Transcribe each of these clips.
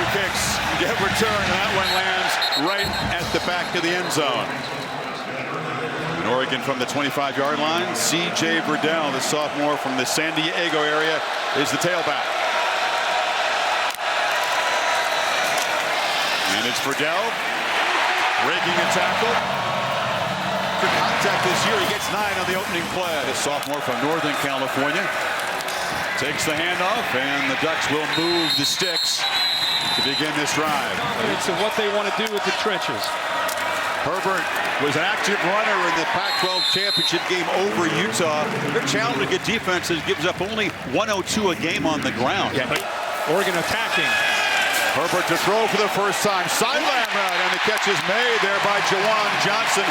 two kicks get returned, and that one lands right at the back of the end zone. And Oregon from the 25-yard line. C.J. Verdell, the sophomore from the San Diego area, is the tailback. And it's Verdell breaking a tackle. For contact this year, he gets 9 on the opening play. The sophomore from Northern California takes the handoff, and the Ducks will move the sticks to begin this drive. It's what they want to do with the trenches. Herbert was an active runner in the Pac-12 championship game over Utah. They're challenging a defense that gives up only 102 a game on the ground. Yeah, Oregon attacking. Herbert to throw for the first time. Sideline route, and the catch is made there by Jawan Johnson.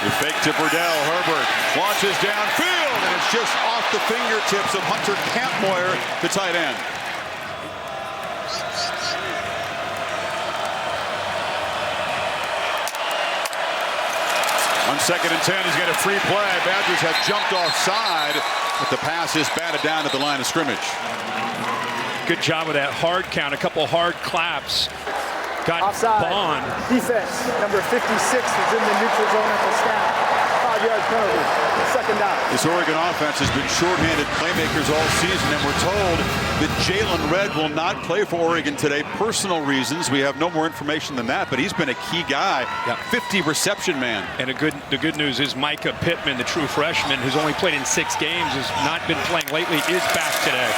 The fake to Verdell. Herbert launches downfield, and it's just off the fingertips of Hunter Kampmoyer, the tight end. On 2nd and 10, he's got a free play. Badgers have jumped offside, but the pass is batted down at the line of scrimmage. Good job with that hard count, a couple hard claps. Got offside. Bond. Defense, number 56 is in the neutral zone at the snap. 5-yard penalty, 2nd down. This Oregon offense has been shorthanded playmakers all season, and we're told that Jalen Red will not play for Oregon today. Personal reasons. We have no more information than that, but he's been a key guy. Yeah. 50 reception man. And the good news is Micah Pittman, the true freshman, who's only played in 6 games, has not been playing lately, is back today.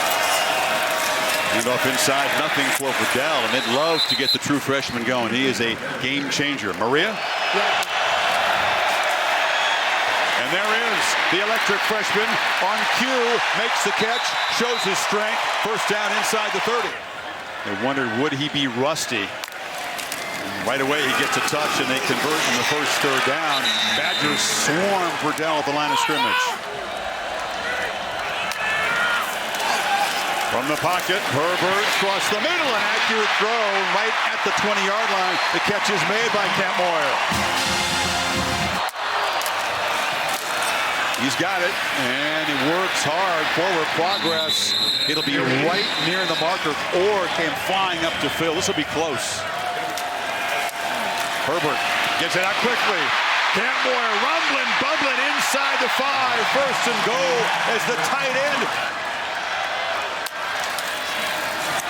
And off inside, nothing for Verdell, and they'd love to get the true freshman going. He is a game changer. Maria? Yeah. And there is the electric freshman on cue, makes the catch, shows his strength. First down inside the 30. They wondered, would he be rusty? And right away, he gets a touch, and they convert in the first 3rd down. Badgers swarm Verdell at the line of scrimmage. From the pocket, Herbert across the middle, an accurate throw right at the 20-yard line. The catch is made by Kampmoyer. He's got it, and he works hard. Forward progress. It'll be right near the marker, or came flying up to Phil. This will be close. Herbert gets it out quickly. Kampmoyer rumbling, bubbling inside the 5. 1st and goal as the tight end.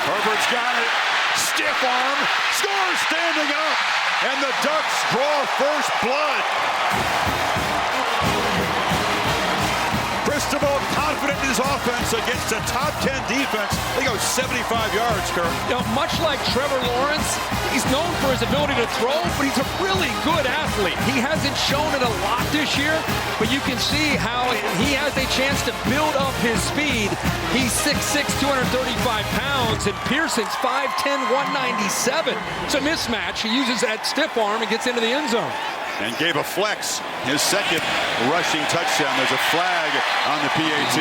Herbert's got it. Stiff arm. Scores standing up. And the Ducks draw first blood. Cristobal confident in his offense against a top 10 defense. They go 75 yards, Kirk. You know, much like Trevor Lawrence, he's known for his ability to throw, but he's a really good athlete. He hasn't shown it a lot this year, but you can see how he has a chance to build up his speed. He's 6'6", 235 pounds, and Pearson's 5'10", 197. It's a mismatch. He uses that stiff arm and gets into the end zone. And gave a flex, his 2nd rushing touchdown. There's a flag on the PAT.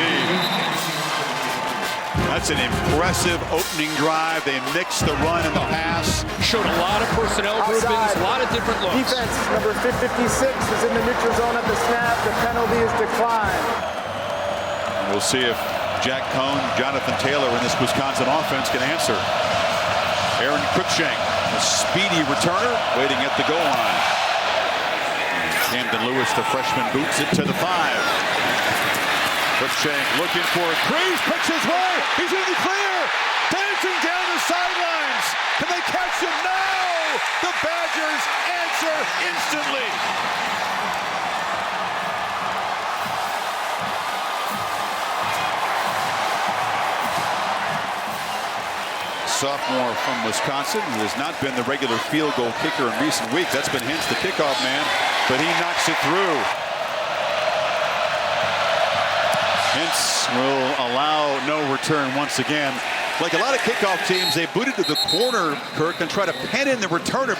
That's an impressive opening drive. They mixed the run and the pass. Showed a lot of personnel groupings, a lot of different looks. Defense, number 56 is in the neutral zone at the snap. The penalty is declined. We'll see if Jack Cohn, Jonathan Taylor in this Wisconsin offense can answer. Aaron Cruikshank, a speedy returner, waiting at the goal line. Camden Lewis, the freshman, boots it to the 5. Cruikshank looking for a crease, picks his way. He's in the clear, dancing down the sidelines. Can they catch him? No! The Badgers answer instantly. Sophomore from Wisconsin, who has not been the regular field goal kicker in recent weeks. That's been Hintz, the kickoff man, but he knocks it through. Hintz will allow no return once again. Like a lot of kickoff teams, they boot it to the corner, Kirk, and try to pen in the returner.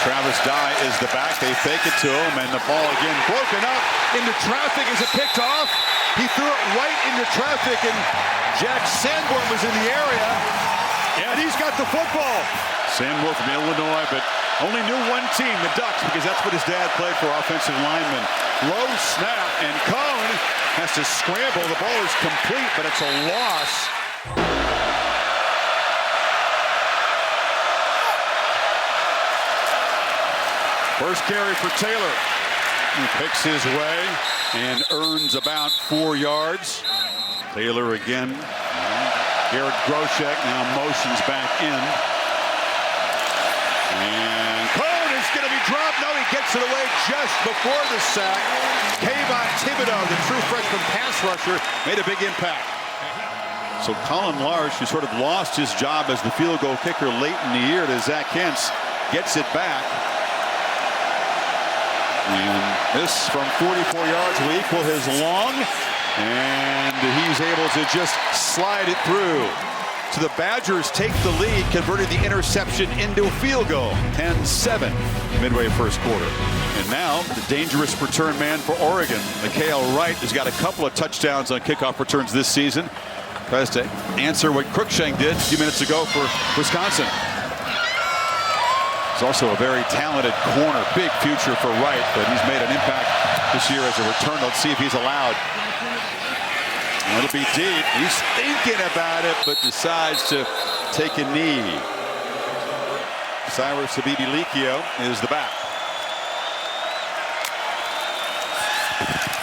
Travis Dye is the back. They fake it to him, and the ball again broken up into traffic. Is it picked off? He threw it right into traffic, and Jack Sanborn was in the area, and he's got the football. Sanborn from Illinois, but Only knew one team, the Ducks, because that's what his dad played for, offensive lineman. Low snap, and Cohn has to scramble. The ball is complete, but it's a loss. First carry for Taylor. He picks his way and earns about 4 yards. Taylor again. Garrett Groshek now motions back in. And Cohn is going to be dropped. No, he gets it away just before the sack. Kayvon Thibodeau, the true freshman pass rusher, made a big impact. So Colin Large, who sort of lost his job as the field goal kicker late in the year to Zach Hentz, gets it back. And this from 44 yards will equal his long. And he's able to just slide it through. So the Badgers take the lead, converting the interception into a field goal. 10-7 midway first quarter. And now the dangerous return man for Oregon. Mikhail Wright has got a couple of touchdowns on kickoff returns this season. Tries to answer what Cruikshank did a few minutes ago for Wisconsin. He's also a very talented corner. Big future for Wright, but he's made an impact this year as a return. Let's see if he's allowed. And it'll be deep. He's thinking about it, but decides to take a knee. Cyrus Habibi-Likio is the back.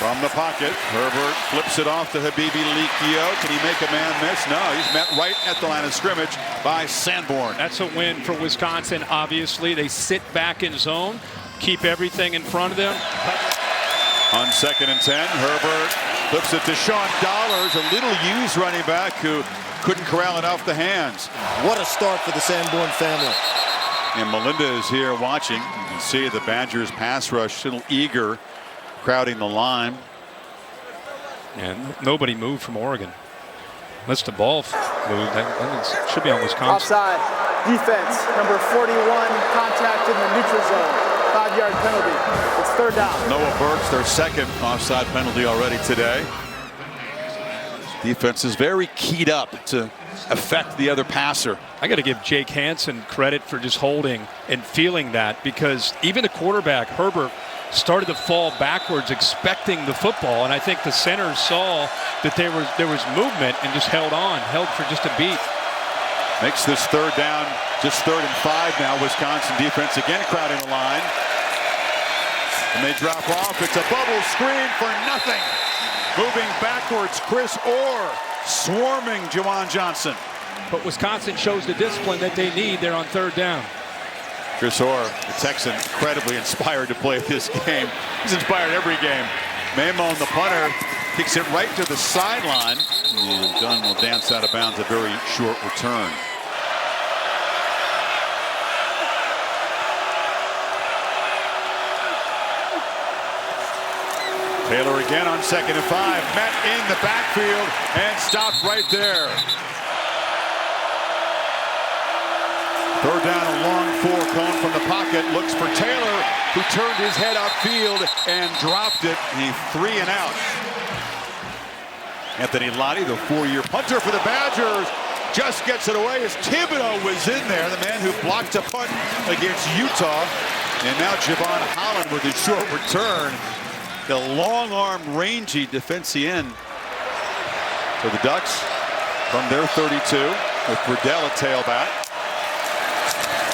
From the pocket, Herbert flips it off to Habibi-Likio. Can he make a man miss? No, he's met right at the line of scrimmage by Sanborn. That's a win for Wisconsin, obviously. They sit back in zone, keep everything in front of them. On 2nd and 10, Herbert flips it to Sean Dollars, a little used running back who couldn't corral it off the hands. What a start for the Sanborn family. And Melinda is here watching. You can see the Badgers pass rush, a little eager, crowding the line. And nobody moved from Oregon. Unless the ball moved, that should be on Wisconsin. Offside. Defense. Number 41, contact in the neutral zone. 5-yard penalty. It's third down. Noah Burks, their second offside penalty already today. Defense is very keyed up to affect the other passer. I got to give Jake Hansen credit for just holding and feeling that, because even the quarterback, Herbert, started to fall backwards expecting the football, and I think the center saw that there was movement and just held for just a beat. Makes this third down just 3rd and 5 now. Wisconsin defense again crowding the line. And they drop off. It's a bubble screen for nothing. Moving backwards, Chris Orr swarming Juwan Johnson. But Wisconsin shows the discipline that they need there on 3rd down. Chris Orr, the Texan, incredibly inspired to play this game. He's inspired every game. Mamon, the punter, kicks it right to the sideline. And Dunn will dance out of bounds, a very short return. Taylor again on 2nd and 5. Met in the backfield and stopped right there. 3rd down, a long 4 cone from the pocket. Looks for Taylor, who turned his head upfield and dropped it. He 3 and out. Anthony Lottie, the 4-year punter for the Badgers, just gets it away as Thibodeau was in there, the man who blocked a punt against Utah. And now Javon Holland with a short return. The long arm, rangy defensive end. So the Ducks from their 32 with Burdell at tailback.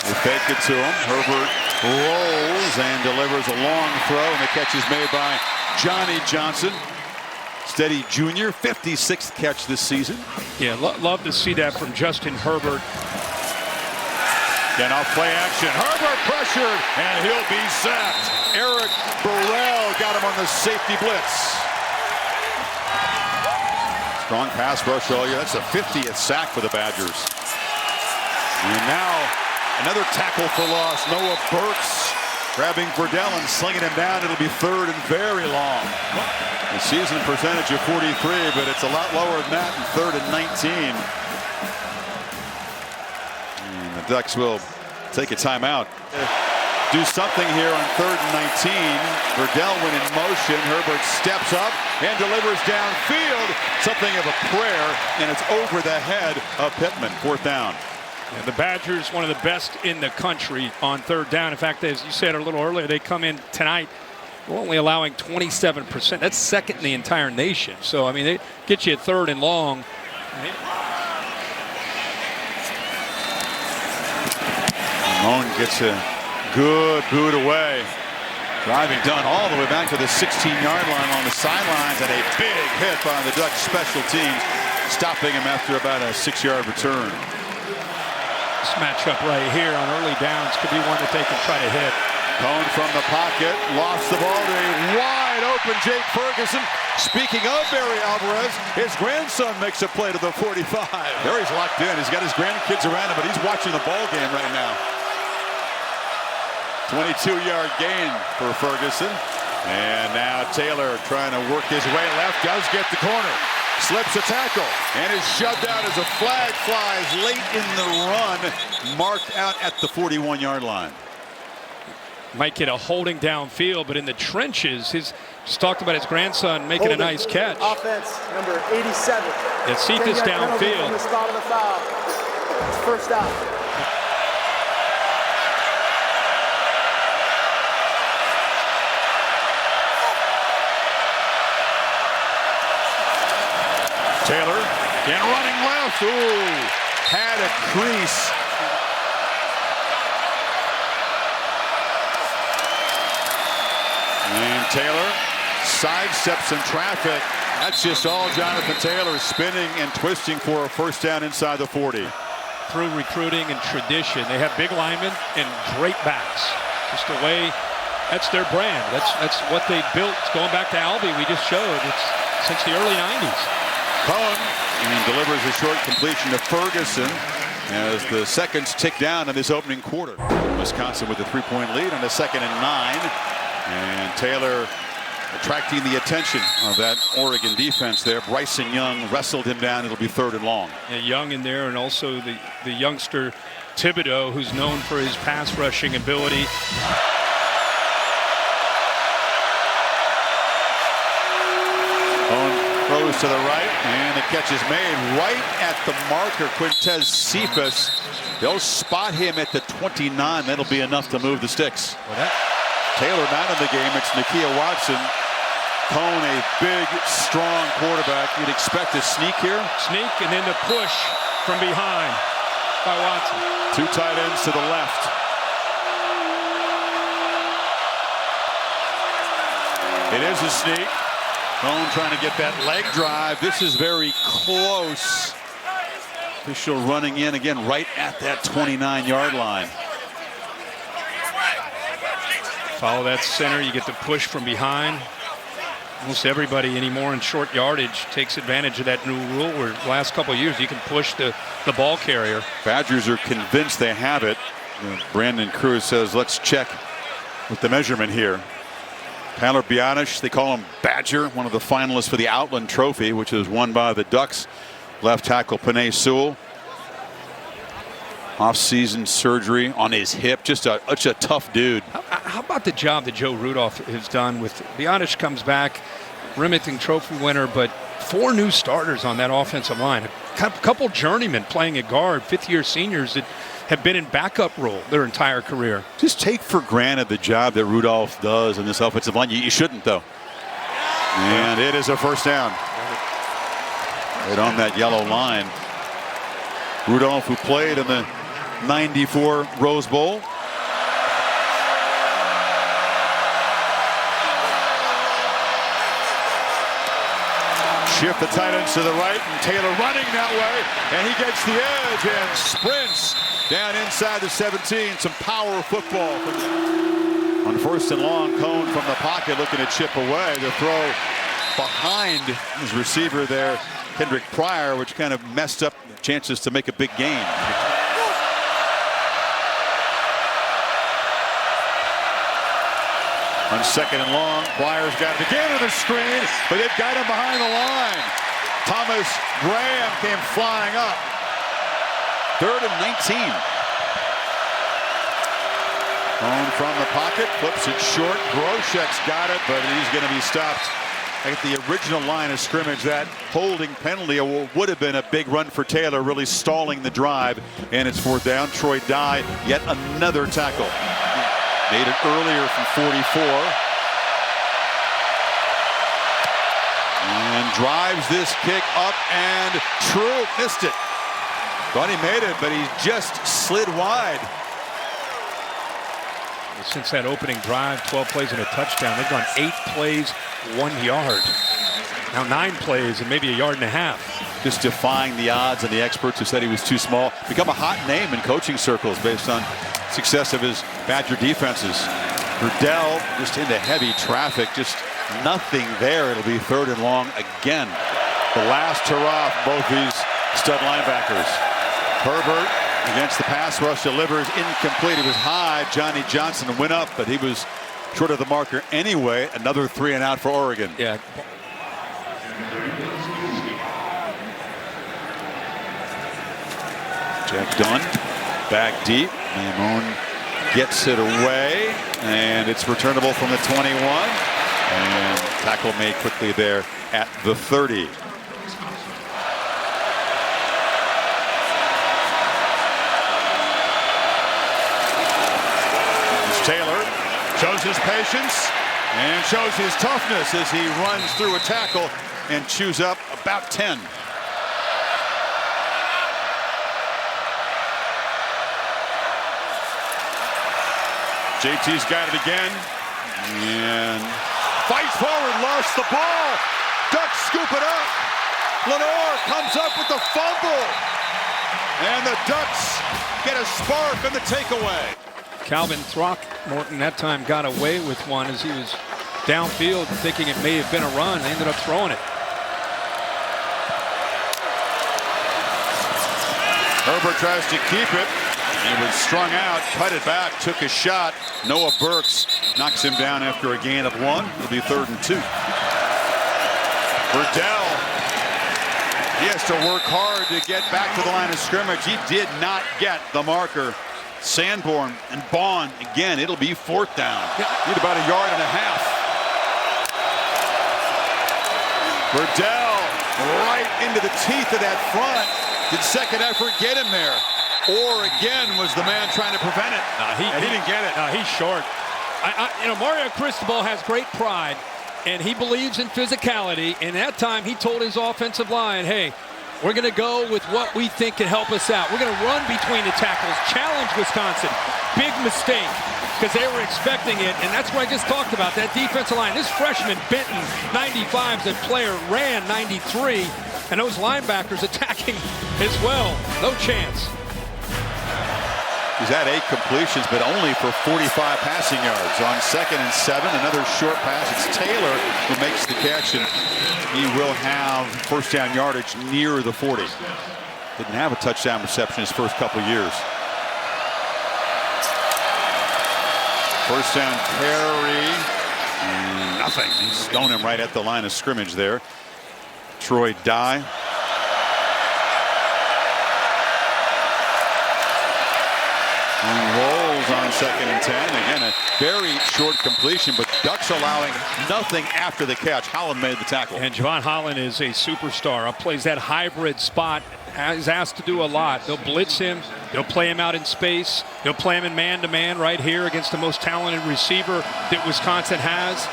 They fake it to him. Herbert rolls and delivers a long throw, and the catch is made by Johnny Johnson. Steady junior, 56th catch this season. Yeah, love to see that from Justin Herbert. Again, off play action. Herbert pressured, and he'll be sacked. Eric Burrell got him on the safety blitz. Strong pass rush all year. That's the 50th sack for the Badgers. And now another tackle for loss. Noah Burks grabbing Burdell and slinging him down. It'll be 3rd and very long. The season percentage of 43, but it's a lot lower than that in 3rd and 19. And the Ducks will take a timeout. Do something here on 3rd and 19. Burdell went in motion. Herbert steps up and delivers downfield. Something of a prayer, and it's over the head of Pittman. 4th down. And the Badgers, one of the best in the country on third down. In fact, as you said a little earlier, they come in tonight, we're only allowing 27%. That's second in the entire nation. So, I mean, they get you a third and long. Moan gets a good boot away. Driving done all the way back to the 16-yard line on the sidelines, and a big hit by the Dutch special teams, stopping him after about a 6-yard return. This matchup right here on early downs could be one that they can try to hit. Cohn from the pocket, lost the ball to a wide open Jake Ferguson. Speaking of Barry Alvarez, his grandson makes a play to the 45. Barry's locked in. He's got his grandkids around him, but he's watching the ball game right now. 22-yard gain for Ferguson. And now Taylor trying to work his way left, does get the corner. Slips a tackle and is shoved out as a flag flies late in the run, marked out at the 41-yard line. Might get a holding downfield, but in the trenches, just talked about his grandson making a nice catch. Offense, number 87. Let's see this downfield. From the spot of the foul. It's first down. Taylor again running left. Ooh, had a crease. And Taylor sidesteps some traffic. That's just all Jonathan Taylor, spinning and twisting for a first down inside the 40. Through recruiting and tradition, they have big linemen and great backs. Just the way, that's their brand. That's what they built going back to Albee. We just showed it's since the early 90s. Cohn delivers a short completion to Ferguson as the seconds tick down in this opening quarter. Wisconsin with a 3-point lead on a 2nd and 9. And Taylor attracting the attention of that Oregon defense there. Bryson Young wrestled him down. It'll be 3rd and long. Yeah, Young in there, and also the youngster Thibodeau, who's known for his pass rushing ability. Throws to the right, and the catch is made right at the marker, Quintez Cephas. They'll spot him at the 29. That'll be enough to move the sticks. Taylor not in the game. It's Nakia Watson. Cohn, a big, strong quarterback. You'd expect a sneak here. Sneak, and then the push from behind by Watson. 2 tight ends to the left. It is a sneak. Cohn trying to get that leg drive. This is very close. Official running in again right at that 29-yard line. Follow that center. You get the push from behind. Almost everybody anymore in short yardage takes advantage of that new rule where the last couple of years you can push the ball carrier. Badgers are convinced they have it. Brandon Cruz says, let's check with the measurement here. Tyler Bianish, they call him Badger, one of the finalists for the Outland Trophy, which was won by the Ducks. Left tackle Penei Sewell. Off-season surgery on his hip. Just such a tough dude. How about the job that Joe Rudolph has done with Bianish comes back, Remington Trophy winner, but 4 new starters on that offensive line. A couple journeymen playing at guard, 5th-year seniors that have been in backup role their entire career. Just take for granted the job that Rudolph does in this offensive line. You shouldn't, though. And it is a first down. Right on that yellow line. Rudolph, who played in the 94 Rose Bowl. Shift the tight ends to the right, and Taylor running that way, and he gets the edge and sprints down inside the 17. Some power football. On 1st and long, Cohn from the pocket looking to chip away. The throw behind his receiver there, Kendrick Pryor, which kind of messed up chances to make a big gain. On 2nd and long, Pryor's got it again on the screen, but they've got him behind the line. Thomas Graham came flying up. 3rd and 19. Cohn from the pocket, flips it short. Groshek's got it, but he's going to be stopped at the original line of scrimmage. That holding penalty would have been a big run for Taylor, really stalling the drive. And it's 4th down. Troy Dye, yet another tackle. Made it earlier from 44. And drives this kick up, and True missed it. Thought he made it, but he just slid wide. Since that opening drive, 12 plays and a touchdown, they've gone 8 plays, 1 yard. Now 9 plays and maybe a yard and a half. Just defying the odds and the experts who said he was too small. Become a hot name in coaching circles based on success of his Badger defenses. Riddell just into heavy traffic, just nothing there. It'll be 3rd and long again. The last hurrah for both these stud linebackers. Herbert against the pass rush delivers incomplete. It was high. Johnny Johnson went up, but he was short of the marker anyway. Another 3 and out for Oregon. Yeah. Jack Dunn back deep. Mamone gets it away, and it's returnable from the 21. And tackle made quickly there at the 30. Taylor shows his patience and shows his toughness as he runs through a tackle and chews up about 10. JT's got it again and fights forward, lost the ball. Ducks scoop it up. Lenore comes up with the fumble, and the Ducks get a spark on the takeaway. Calvin Throckmorton that time got away with one as he was downfield thinking it may have been a run. They ended up throwing it. Herbert tries to keep it. He was strung out, cut it back, took a shot. Noah Burks knocks him down after a gain of 1. It'll be 3rd and 2. Riddell, he has to work hard to get back to the line of scrimmage. He did not get the marker. Sanborn and Bond again. It'll be 4th down. Need about a yard and a half. Riddell right into the teeth of that front. Did second effort get him there? Or again was the man trying to prevent it? He didn't get it. He's short. Mario Cristobal has great pride, and he believes in physicality. And that time he told his offensive line, hey, we're going to go with what we think can help us out. We're going to run between the tackles, challenge Wisconsin. Big mistake because they were expecting it, and that's what I just talked about, that defensive line. This freshman, Benton, 95's that player, ran 93, and those linebackers attacking as well. No chance. He's had 8 completions, but only for 45 passing yards. On 2nd and 7, another short pass. It's Taylor who makes the catch, and he will have 1st down yardage near the 40. Didn't have a touchdown reception his first couple years. 1st down carry. Nothing. He's going him right at the line of scrimmage there. Troy Dye. And rolls on 2nd and 10. Again, a very short completion, but Ducks allowing nothing after the catch. Holland made the tackle. And Javon Holland is a superstar. Plays that hybrid spot. Is asked to do a lot. They'll blitz him. They'll play him out in space. They'll play him in man-to-man right here against the most talented receiver that Wisconsin has.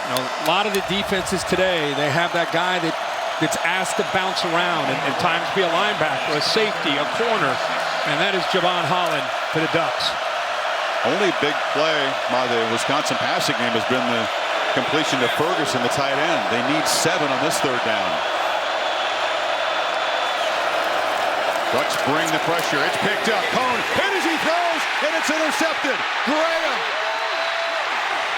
A lot of the defenses today, they have that guy that's asked to bounce around and at times be a linebacker, a safety, a corner. And that is Javon Holland for the Ducks. Only big play by the Wisconsin passing game has been the completion to Ferguson, the tight end. They need 7 on this 3rd down. Ducks bring the pressure. It's picked up. Cone, and as he throws, and it's intercepted. Graham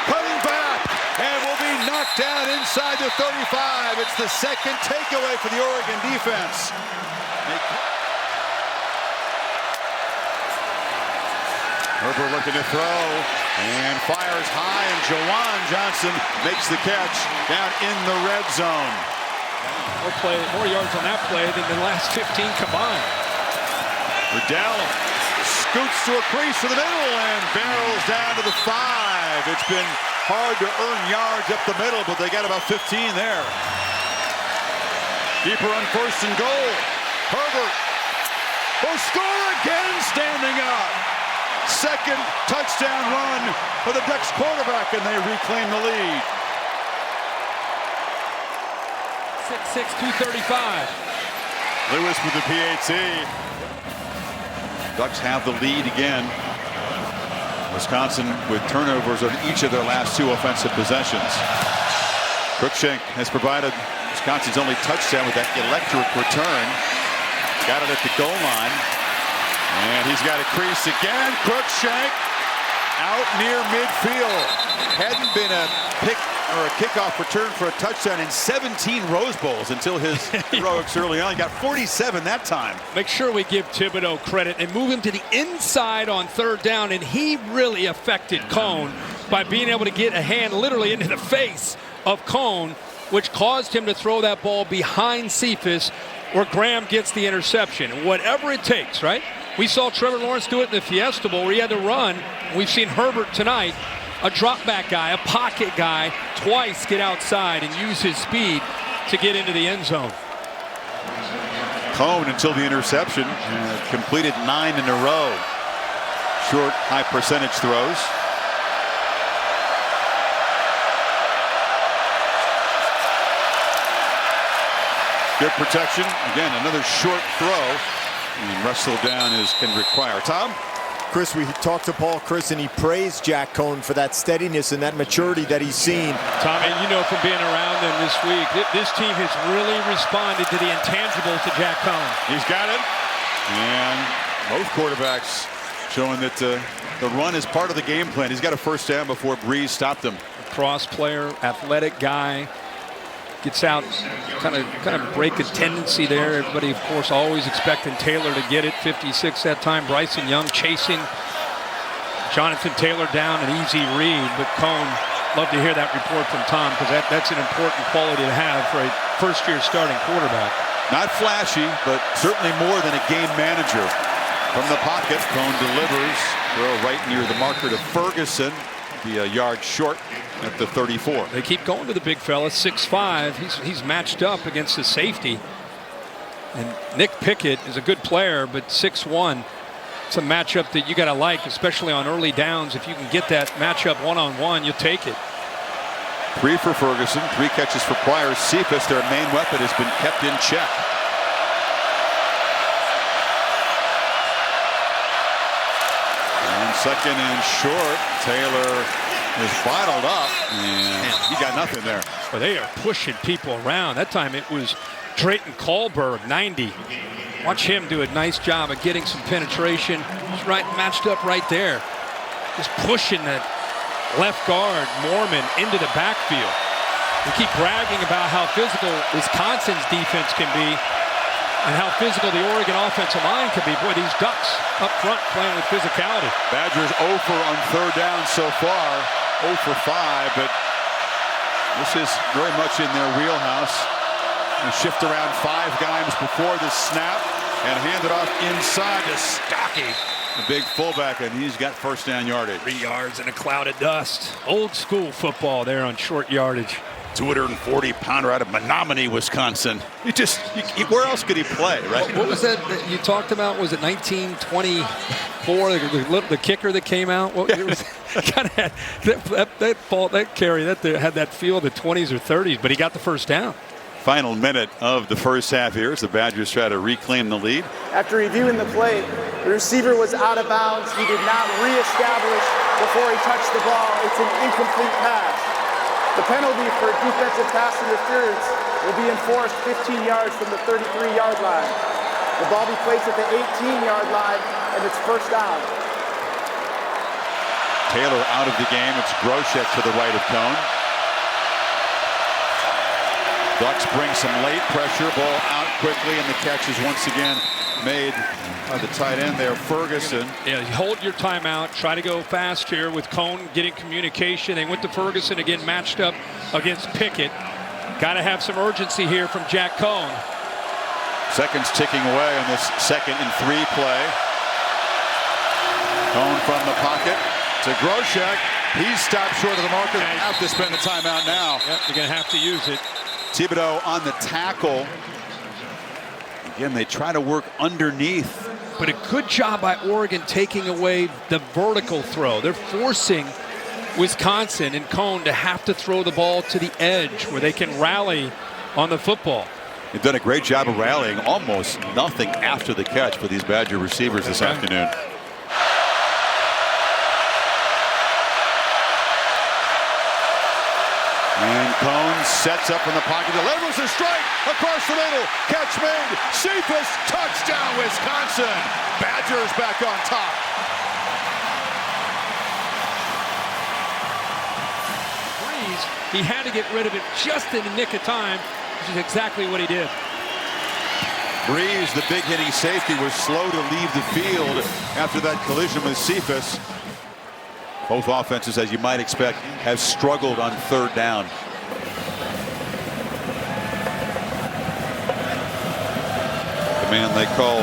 cutting back, and will be knocked down inside the 35. It's the 2nd takeaway for the Oregon defense. Herbert looking to throw and fires high, and Jawan Johnson makes the catch down in the red zone. More yards on that play than the last 15 combined. Riddell scoots to a crease to the middle and barrels down to the 5. It's been hard to earn yards up the middle, but they got about 15 there. Keeper on 1st and goal. Herbert will score again, standing up. Second touchdown run for the Ducks quarterback, and they reclaim the lead. 6'6", 235. Lewis with the PAT. Ducks have the lead again. Wisconsin with turnovers on each of their last 2 offensive possessions. Cruikshank has provided Wisconsin's only touchdown with that electric return. Got it at the goal line. And he's got a crease again. Cruikshank out near midfield. Hadn't been a pick or a kickoff return for a touchdown in 17 Rose Bowls until his heroics early on. He got 47 that time. Make sure we give Thibodeau credit and move him to the inside on 3rd down, and he really affected Cone by being able to get a hand literally into the face of Cone, which caused him to throw that ball behind Cephas, where Graham gets the interception. Whatever it takes, right? We saw Trevor Lawrence do it in the Fiesta Bowl where he had to run. We've seen Herbert tonight, a drop back guy, a pocket guy, twice get outside and use his speed to get into the end zone. Cone, until the interception, completed 9 in a row. Short, high percentage throws. Good protection. Again, another short throw. And wrestled down as can require. Tom? Chris, we talked to Paul Chris, and he praised Jack Cone for that steadiness and that maturity that he's seen. Tommy, you know from being around them this week, this team has really responded to the intangibles to Jack Cone. He's got it. And both quarterbacks showing that the run is part of the game plan. He's got a 1st down before Breeze stopped him. Cross player, athletic guy. Gets out, kind of break a tendency there. Everybody, of course, always expecting Taylor to get it. 56 that time. Bryson Young chasing Jonathan Taylor down, an easy read. But Cone, love to hear that report from Tom, because that's an important quality to have for a first-year starting quarterback. Not flashy, but certainly more than a game manager. From the pocket, Cone delivers. Throw right near the marker to Ferguson. Be a yard short at the 34. They keep going to the big fella, 6'5". He's matched up against the safety. And Nick Pickett is a good player, but 6'1". It's a matchup that you got to like, especially on early downs. If you can get that matchup one-on-one, you'll take it. 3 for Ferguson, 3 catches for Pryor. Cephas, their main weapon, has been kept in check. And 2nd and short. Taylor is bottled up, and he got nothing there. Well, they are pushing people around. That time it was Drayton Kohlberg, 90. Watch him do a nice job of getting some penetration. He's right matched up right there. Just pushing that left guard, Mormon, into the backfield. We keep bragging about how physical Wisconsin's defense can be and how physical the Oregon offensive line can be. Boy, these Ducks up front playing with physicality. Badgers 0 for on 3rd down so far. 0 for 5, but this is very much in their wheelhouse. And shift around 5 guys before the snap and hand it off inside to Stocky, the big fullback, and he's got 1st down yardage. 3 yards in a cloud of dust. Old school football there on short yardage. 240-pounder out of Menominee, Wisconsin. Where else could he play, right? What was that you talked about? Was it 1924? The kicker that came out. What, it was kind of had that carry that had that feel of the 20s or 30s, but he got the 1st down. Final minute of the 1st half here as the Badgers try to reclaim the lead. After reviewing the play, the receiver was out of bounds. He did not reestablish before he touched the ball. It's an incomplete pass. The penalty for defensive pass interference will be enforced 15 yards from the 33-yard line. The ball be placed at the 18-yard line, and it's 1st down. Taylor out of the game. It's Groshek to the right of Cone. Ducks bring some late pressure. Ball out quickly, and the catch is once again made by the tight end there, Ferguson. Yeah, hold your timeout. Try to go fast here with Cone getting communication. They went to Ferguson again, matched up against Pickett. Got to have some urgency here from Jack Cone. Seconds ticking away on this 2nd and 3 play. from the pocket to Groshek. He's stopped short of the marker. Have to spend the timeout now. Yep, you're going to have to use it. Thibodeau on the tackle. Again, they try to work underneath. But a good job by Oregon taking away the vertical throw. They're forcing Wisconsin and Cone to have to throw the ball to the edge where they can rally on the football. They've done a great job of rallying. Almost nothing after the catch for these Badger receivers this afternoon. And Cone sets up in the pocket, delivers a strike across the middle. Catch made. Cephas, touchdown, Wisconsin. Badgers back on top. Breeze, he had to get rid of it just in the nick of time, which is exactly what he did. Breeze, the big hitting safety, was slow to leave the field after that collision with Cephas. Both offenses, as you might expect, have struggled on third down. The man they call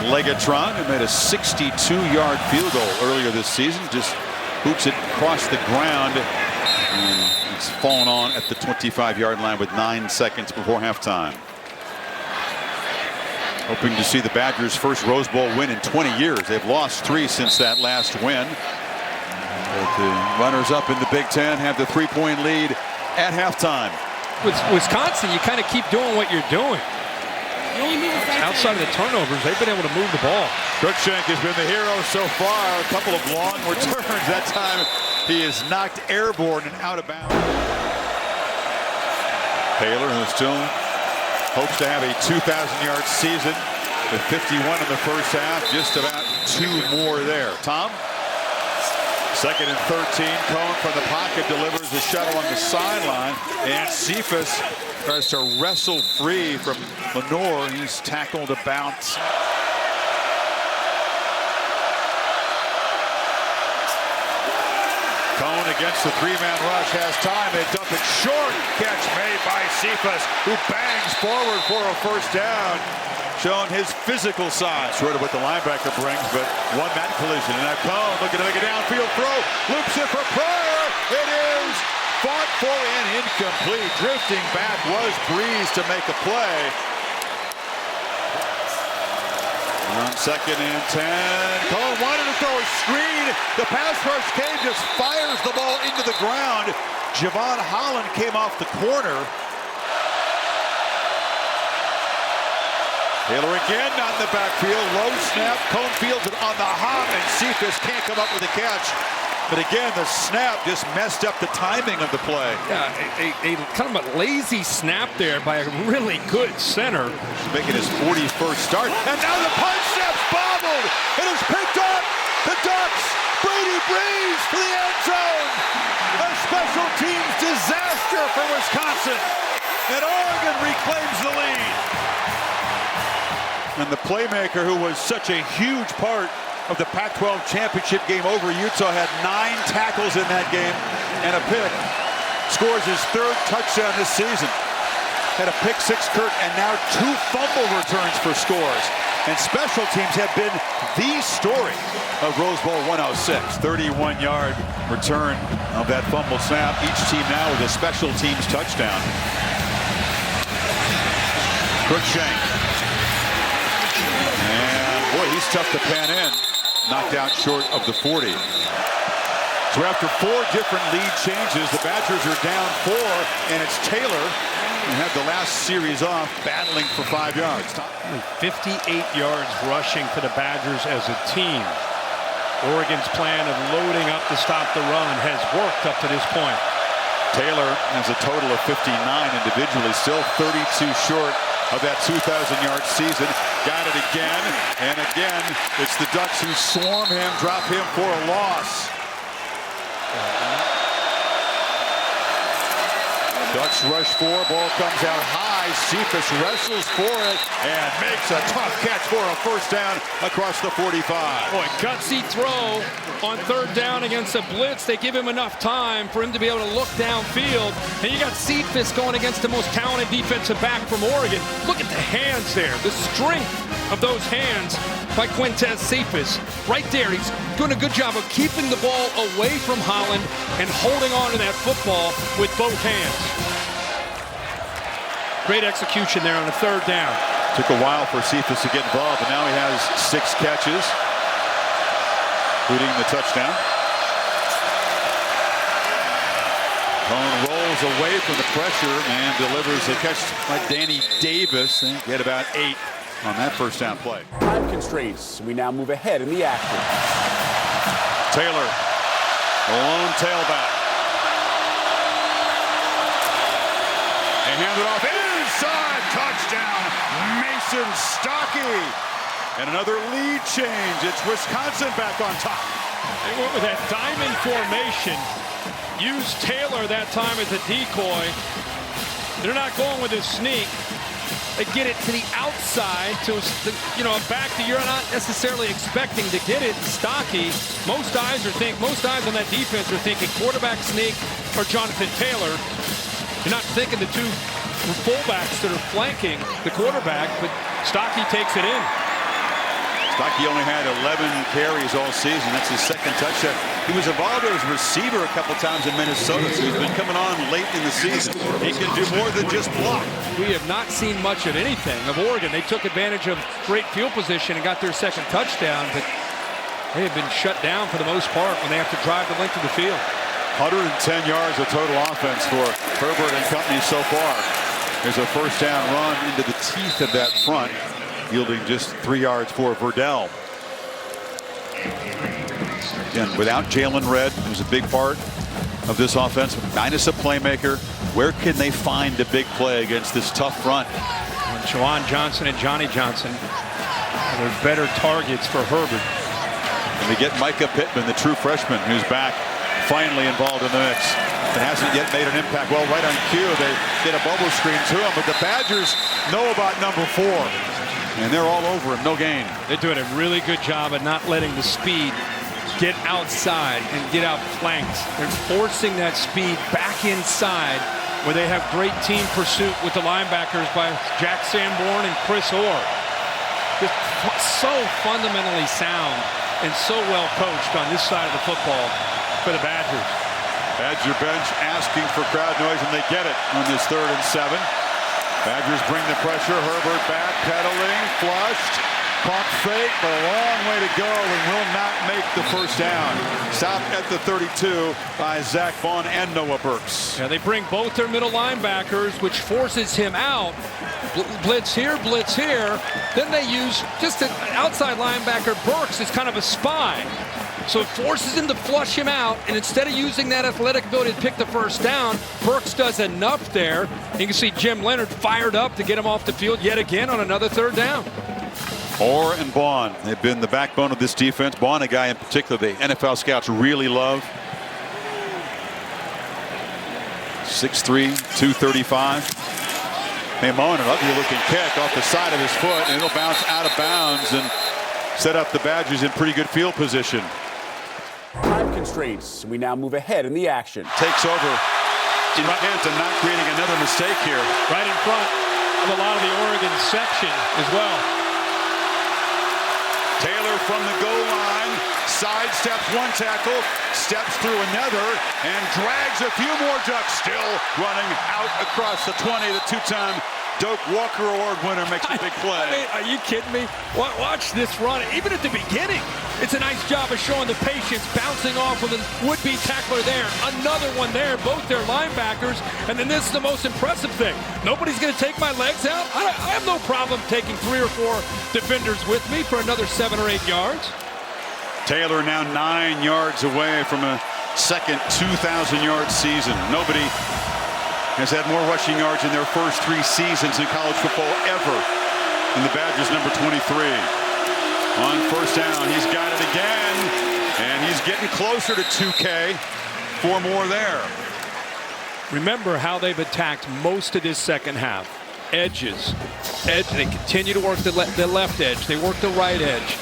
Legatron, who made a 62-yard field goal earlier this season, just hoops it across the ground, and it's fallen on at the 25-yard line with 9 seconds before halftime. Hoping to see the Badgers' first Rose Bowl win in 20 years. They've lost 3 since that last win. But the runners up in the Big Ten have the 3-point lead at halftime. With Wisconsin, you kind of keep doing what you're doing. Outside of the turnovers, they've been able to move the ball. Cruikshank has been the hero so far. A couple of long returns. That time he is knocked airborne and out of bounds. Taylor, who still hopes to have a 2,000-yard season with 51 in the first half. Just about 2 more there. Tom? 2nd and 13. Cone from the pocket delivers the shuttle on the sideline, and Cephas tries to wrestle free from Lenore. He's tackled to bounce. Cone against the 3-man rush, has time. They dump it short. Catch made by Cephas, who bangs forward for a first down, showing his physical side. Short of what the linebacker brings, but won that collision. And now Cone looking to make a downfield throw. Loops it for Pryor. It is fought for and incomplete. Drifting back was Breeze to make a play. On 2nd and 10. Cone wanted to throw a screen. The pass rush came, just fires the ball into the ground. Javon Holland came off the corner. Taylor again on the backfield. Low snap. Cone fields it on the hop, and Cephas can't come up with a catch. But again, the snap just messed up the timing of the play. Yeah, a kind of a lazy snap there by a really good center. He's making his 41st start. And now the punch snap's bobbled. It is picked up. The Ducks. Brady Breeze to the end zone. A special teams disaster for Wisconsin. And Oregon reclaims the lead. And the playmaker, who was such a huge part of the Pac-12 championship game over Utah, had 9 tackles in that game and a pick. Scores his 3rd touchdown this season. Had a pick 6, Kurt, and now 2 fumble returns for scores. And special teams have been the story of Rose Bowl 106. 31-yard return of that fumble snap. Each team now with a special teams touchdown. Cruikshank. And boy, he's tough to pan in. Knocked out short of the 40. So after 4 different lead changes, the Badgers are down 4, and it's Taylor who had the last series off, battling for 5 yards. 58 yards rushing for the Badgers as a team. Oregon's plan of loading up to stop the run has worked up to this point. Taylor has a total of 59 individually, still 32 short of that 2,000-yard season. Got it again, and again, it's the Ducks who swarm him, drop him for a loss. Ducks rush 4, ball comes out high. Cephas wrestles for it and makes a tough catch for a first down across the 45. Boy, gutsy throw on 3rd down against a blitz. They give him enough time for him to be able to look downfield. And you got Cephas going against the most talented defensive back from Oregon. Look at the hands there, the strength of those hands by Quintez Cephas. Right there, he's doing a good job of keeping the ball away from Holland and holding on to that football with both hands. Great execution there on the third down. Took a while for Cephas to get involved, but now he has 6 catches, including the touchdown. Cone rolls away from the pressure and delivers a catch by Danny Davis. And get about 8 on that first down play. Time constraints. We now move ahead in the action. Taylor, the lone tailback. They hand it off inside. Touchdown, Mason Stockey. And another lead change. It's Wisconsin back on top. They went with that diamond formation. Used Taylor that time as a decoy. They're not going with his sneak. They get it to the outside to a back that you're not necessarily expecting to get it. Stockey. Most eyes on that defense are thinking quarterback sneak or Jonathan Taylor. You're not thinking the two fullbacks that are flanking the quarterback, but Stockey takes it in. Stockey only had 11 carries all season. That's his second touchdown. He was involved as a receiver a couple times in Minnesota, so he's been coming on late in the season. He can do more than just block. We have not seen much of anything of Oregon. They took advantage of great field position and got their second touchdown, but they have been shut down for the most part when they have to drive the length of the field. 110 yards of total offense for Herbert and company so far. There's a first down run into the teeth of that front, yielding just 3 yards for Verdell. Again, without Jalen Redd, who's a big part of this offense, minus a playmaker, where can they find a big play against this tough front? And Juwan Johnson and Johnny Johnson are better targets for Herbert. And they get Micah Pittman, the true freshman, who's back, finally involved in the mix. It hasn't yet made an impact. Well, right on cue, they get a bubble screen to him, but the Badgers know about number 4. And they're all over him, no gain. They're doing a really good job of not letting the speed get outside and get out flanked. They're forcing that speed back inside where they have great team pursuit with the linebackers by Jack Sanborn and Chris Orr. Just so fundamentally sound and so well coached on this side of the football for the Badgers. Badger bench asking for crowd noise, and they get it on this 3rd and 7. Badgers bring the pressure. Herbert back, pedaling, flushed, pump fake, but a long way to go, and will not make the first down. Stopped at the 32 by Zach Vaughn and Noah Burks. Yeah, they bring both their middle linebackers, which forces him out. Blitz here, blitz here. Then they use just an outside linebacker, Burks, as kind of a spy. So it forces him to flush him out, and instead of using that athletic ability to pick the first down, Burks does enough there. You can see Jim Leonard fired up to get him off the field yet again on another 3rd down. Orr and Vaughn have been the backbone of this defense. Vaughn, a guy in particular the NFL scouts really love. 6'3", 235. Maimon, an ugly looking kick off the side of his foot, and it'll bounce out of bounds and set up the Badgers in pretty good field position. Time constraints. We now move ahead in the action. Takes over, intent on not creating another mistake here. Right in front of a lot of the Oregon section as well. Taylor from the goal line, sidesteps one tackle, steps through another, and drags a few more Ducks. Still running out across the 20. The 2-time Doak Walker Award winner makes a big play. I mean, are you kidding me? Watch this run. Even at the beginning, it's a nice job of showing the patience, bouncing off of the would-be tackler there. Another one there, both their linebackers. And then this is the most impressive thing. Nobody's going to take my legs out. I have no problem taking 3 or 4 defenders with me for another 7 or 8 yards. Taylor now 9 yards away from a second 2,000-yard season. Nobody has had more rushing yards in their first 3 seasons in college football ever than the Badgers number 23. On first down, he's got it again, and he's getting closer to 2K. 4 more there. Remember how they've attacked most of this second half. Edges. They continue to work the left edge. They work the right edge.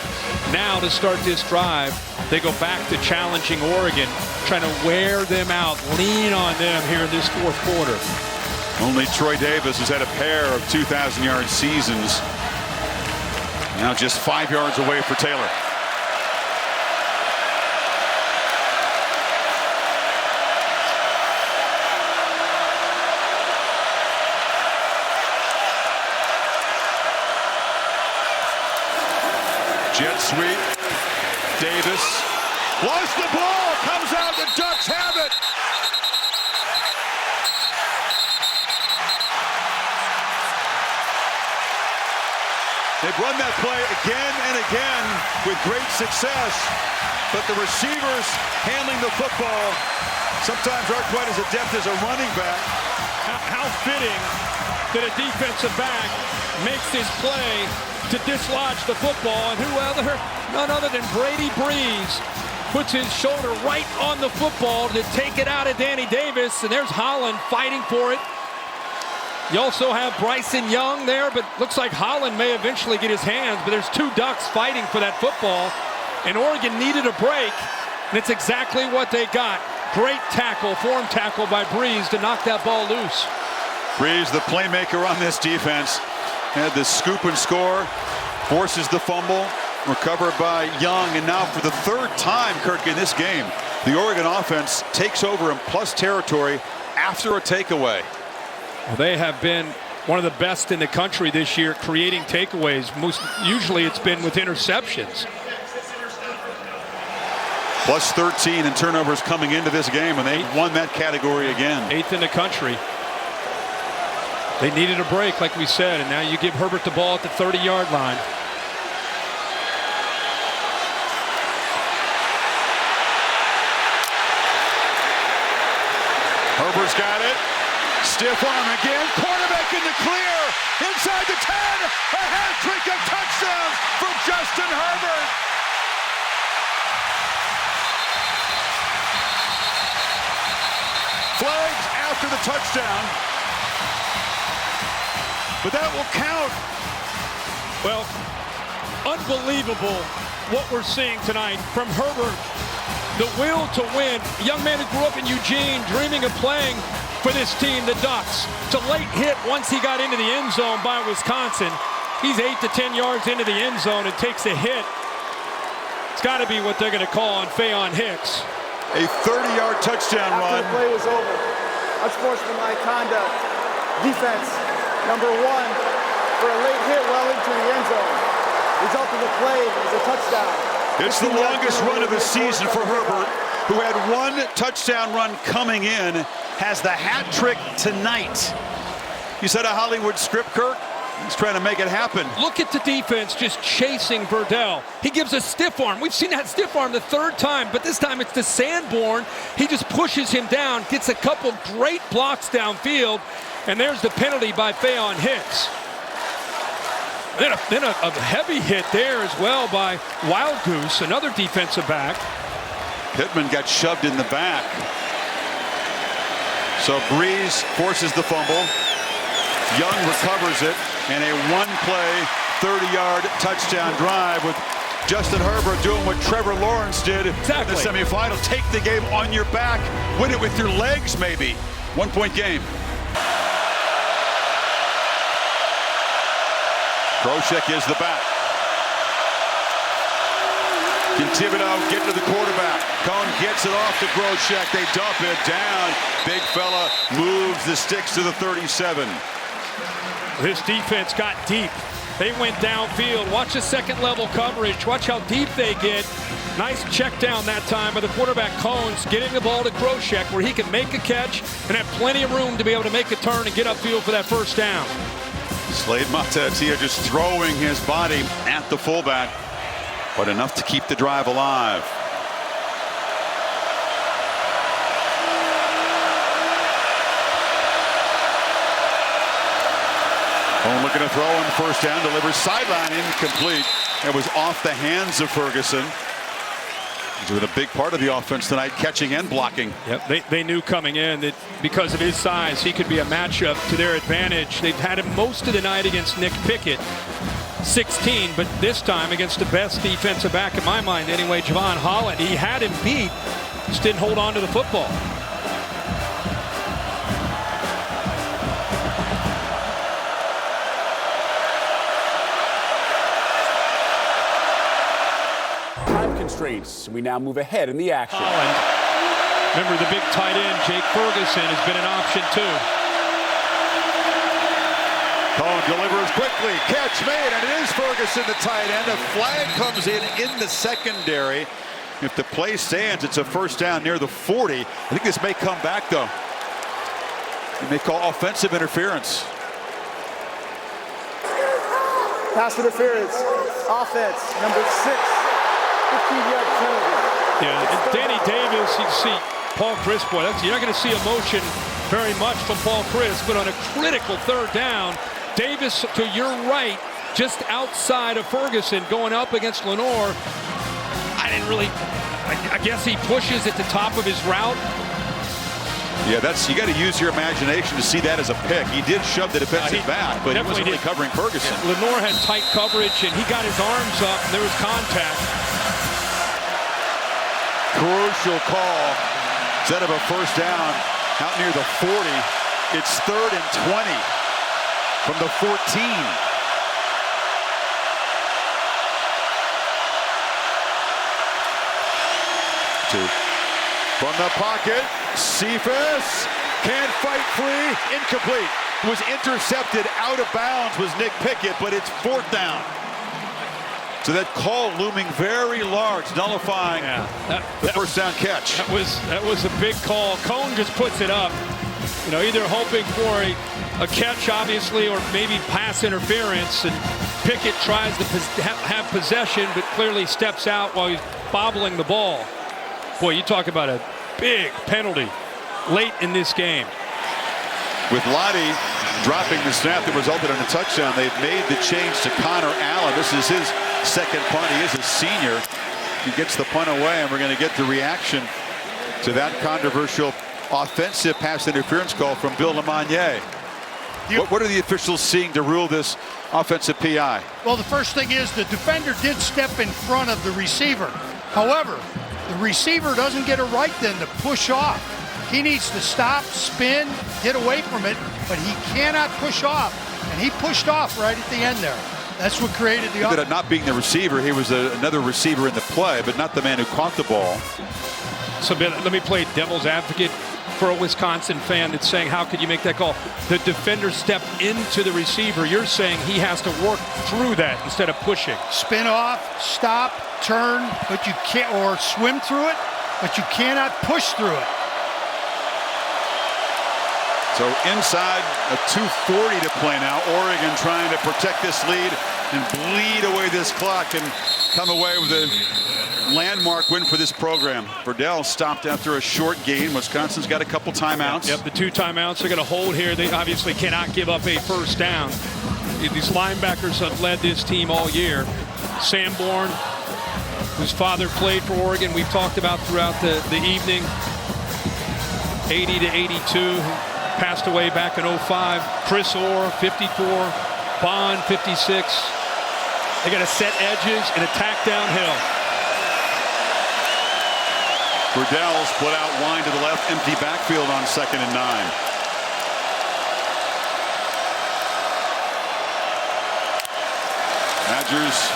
Now to start this drive, they go back to challenging Oregon, trying to wear them out, lean on them here in this 4th quarter. Only Troy Davis has had a pair of 2,000-yard seasons. Now just 5 yards away for Taylor. Jet sweep. Davis lost the ball. Comes out. The Ducks have it. They've run that play again and again with great success, but the receivers handling the football sometimes aren't quite as adept as a running back. How fitting that a defensive back makes this play to dislodge the football, and none other than Brady Breeze puts his shoulder right on the football to take it out of Danny Davis, and there's Holland fighting for it. You also have Bryson Young there, but looks like Holland may eventually get his hands, but there's two Ducks fighting for that football, and Oregon needed a break, and it's exactly what they got. Great tackle, form tackle by Breeze to knock that ball loose. Breeze, the playmaker on this defense, had the scoop and score, forces the fumble, recovered by Young, and now for the third time, Kirk, in this game, the Oregon offense takes over in plus territory after a takeaway. Well, they have been one of the best in the country this year creating takeaways. Usually it's been with interceptions. Plus 13 in turnovers coming into this game, and they won that category again. 8th in the country. They needed a break, like we said, and now you give Herbert the ball at the 30-yard line. Herbert's got it. Stiff arm again. Quarterback in the clear. Inside the 10. A hat trick of touchdowns for Justin Herbert. Flags after the touchdown. But that will count. Well, unbelievable what we're seeing tonight from Herbert. The will to win. A young man who grew up in Eugene, dreaming of playing for this team, the Ducks. It's a late hit once he got into the end zone by Wisconsin. He's 8 to 10 yards into the end zone and takes a hit. It's got to be what they're going to call on Faion Hicks. A 30-yard touchdown run. After the play was over, unsportsmanlike conduct. Defense, number 1, for a late hit well into the end zone. Result of the play is a touchdown. It's the longest run of the season for Herbert, who had one touchdown run coming in, has the hat trick tonight. You said a Hollywood script, Kirk? He's trying to make it happen. Look at the defense just chasing Verdell. He gives a stiff arm. We've seen that stiff arm the third time, but this time it's to Sanborn. He just pushes him down, gets a couple great blocks downfield, and there's the penalty by Faion Hicks. Then a heavy hit there as well by Wild Goose, another defensive back. Pittman got shoved in the back. So Breeze forces the fumble. Young recovers it, and a one-play, 30-yard touchdown drive with Justin Herbert doing what Trevor Lawrence did in the semifinal. Take the game on your back, win it with your legs, maybe. 1-point game. Groshek is the back. Can Thibodeau get to the quarterback? Cohn gets it off to Groshek. They dump it down. Big fella moves the sticks to the 37. This defense got deep. They went downfield. Watch the second level coverage. Watch how deep they get. Nice check down that time by the quarterback Cones, getting the ball to Groshek where he can make a catch and have plenty of room to be able to make a turn and get upfield for that first down. Slade Matatia just throwing his body at the fullback, but enough to keep the drive alive. Cohn looking to throw on first down, delivers sideline incomplete. It was off the hands of Ferguson. He's been a big part of the offense tonight, catching and blocking. Yep, they knew coming in that because of his size, he could be a matchup to their advantage. They've had him most of the night against Nick Pickett, 16, but this time against the best defensive back in my mind anyway, Javon Holland. He had him beat, just didn't hold on to the football. constraints. We now move ahead in the action. Remember, the big tight end, Jake Ferguson, has been an option too. Cohen delivers quickly. Catch made, and it is Ferguson, the tight end. A flag comes in the secondary. If the play stands, it's a first down near the 40. I think this may come back, though. They may call offensive interference. Pass interference. Offense, number 6. 15-yard penalty. Yeah, and Danny Davis, you see Paul Chryst, boy, you're not going to see emotion very much from Paul Chryst, but on a critical third down, Davis to your right, just outside of Ferguson, going up against Lenore. I guess he pushes at the top of his route. Yeah, you got to use your imagination to see that as a pick. He did shove the defensive back, but he wasn't really covering Ferguson. Yeah, Lenore had tight coverage, and he got his arms up, and there was contact. Crucial call. Instead of a first down out near the 40, it's 3rd and 20 from the 14. From the pocket, Cephas can't fight free, incomplete. Was intercepted out of bounds was Nick Pickett, but it's 4th down. So that call looming very large, nullifying the first down catch. That was a big call. Cohen just puts it up, either hoping for a catch, obviously, or maybe pass interference. And Pickett tries to have possession, but clearly steps out while he's bobbling the ball. Boy, you talk about a big penalty late in this game. With Lottie dropping the snap that resulted in a touchdown, they've made the change to Connor Allen. This is his second punt. He is a senior. He gets the punt away, and we're going to get the reaction to that controversial offensive pass interference call from Bill LeMonnier. What are the officials seeing to rule this offensive PI? Well, the first thing is the defender did step in front of the receiver. However, the receiver doesn't get a right then to push off. He needs to stop, spin, get away from it, but he cannot push off. And he pushed off right at the end there. That's what created the offense. Not being the receiver, he was another receiver in the play, but not the man who caught the ball. So let me play devil's advocate for a Wisconsin fan that's saying, how could you make that call? The defender stepped into the receiver. You're saying he has to work through that instead of pushing. Spin off, stop, turn, but you can't, or swim through it, but you cannot push through it. So inside a 2:40 to play now. Oregon trying to protect this lead and bleed away this clock and come away with a landmark win for this program. Verdell stopped after a short gain. Wisconsin's got a couple timeouts. Yep, the 2 timeouts are going to hold here. They obviously cannot give up a first down. These linebackers have led this team all year. Sanborn, whose father played for Oregon, we've talked about throughout the evening. 80 to 82. Passed away back in 05. Chris Orr, 54. Bond, 56. They got to set edges and attack downhill. Verdell split out wide to the left, empty backfield on 2nd and 9. Badgers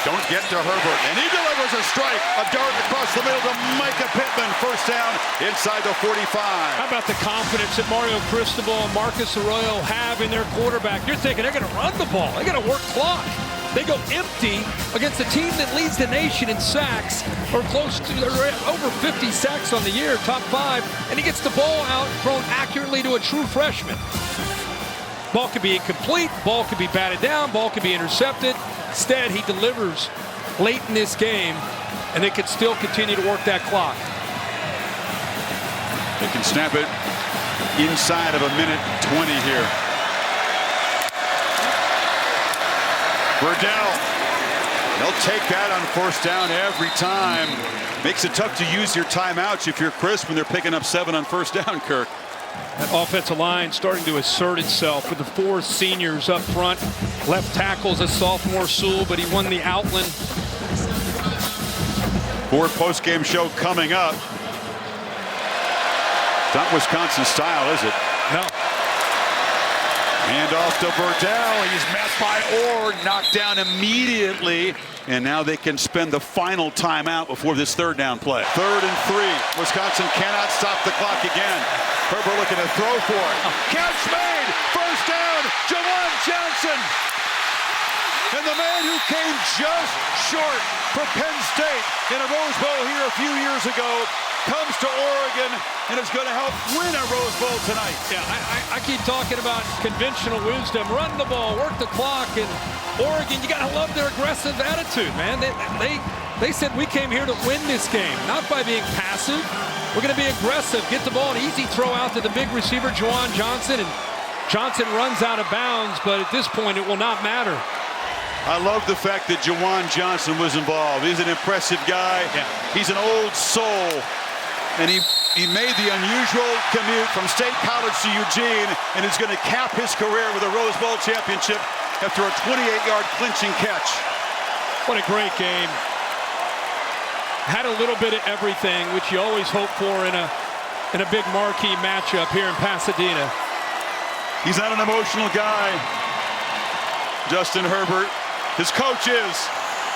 don't get to Herbert, and he delivers a strike. A dart across the middle to Micah Pittman. First down inside the 45. How about the confidence that Mario Cristobal and Marcus Arroyo have in their quarterback? You're thinking they're going to run the ball. They're going to work clock. They go empty against a team that leads the nation in sacks, or close to over 50 sacks on the year, top 5, and he gets the ball out thrown accurately to a true freshman. Ball could be incomplete, ball could be batted down, ball could be intercepted. Instead, he delivers late in this game, and they could still continue to work that clock. They can snap it inside of a minute 20 here. Verdell, they'll take that on first down every time. Makes it tough to use your timeouts if you're Chris when they're picking up 7 on first down, Kirk. That offensive line starting to assert itself with the 4 seniors up front. Left tackle's a sophomore, Sewell, but he won the Outland. 4th post-game show coming up. It's not Wisconsin style, is it? No. Hand off to Verdell. He's met by Orr, knocked down immediately. And now they can spend the final timeout before this third down play. 3rd and 3. Wisconsin cannot stop the clock again. Herbert looking to throw for it. Catch made. First down. Juwan Johnson. And the man who came just short for Penn State in a Rose Bowl here a few years ago comes to Oregon and is going to help win a Rose Bowl tonight. Yeah, I keep talking about conventional wisdom. Run the ball, work the clock, and Oregon, you got to love their aggressive attitude, man. They said we came here to win this game, not by being passive. We're going to be aggressive, get the ball, an easy throw out to the big receiver, Juwan Johnson, and Johnson runs out of bounds, but at this point it will not matter. I love the fact that Juwan Johnson was involved. He's an impressive guy. Yeah. He's an old soul. And he made the unusual commute from State College to Eugene and is going to cap his career with a Rose Bowl championship after a 28-yard clinching catch. What a great game. Had a little bit of everything, which you always hope for in a big marquee matchup here in Pasadena. He's not an emotional guy, Justin Herbert. His coach is.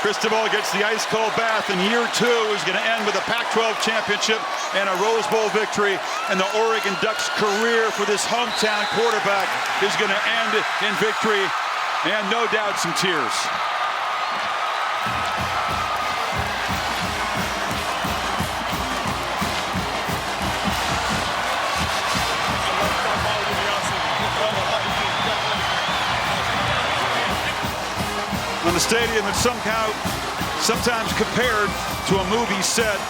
Cristobal gets the ice-cold bath, and year 2 is going to end with a Pac-12 championship and a Rose Bowl victory. And the Oregon Ducks' career for this hometown quarterback is going to end in victory and no doubt some tears. On the stadium that's sometimes compared to a movie set,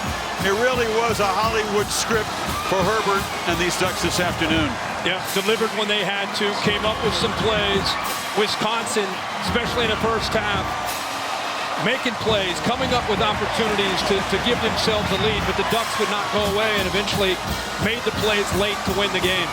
it really was a Hollywood script for Herbert and these Ducks this afternoon. Yeah, delivered when they had to, came up with some plays. Wisconsin, especially in the first half, making plays, coming up with opportunities to give themselves a lead, but the Ducks would not go away and eventually made the plays late to win the game.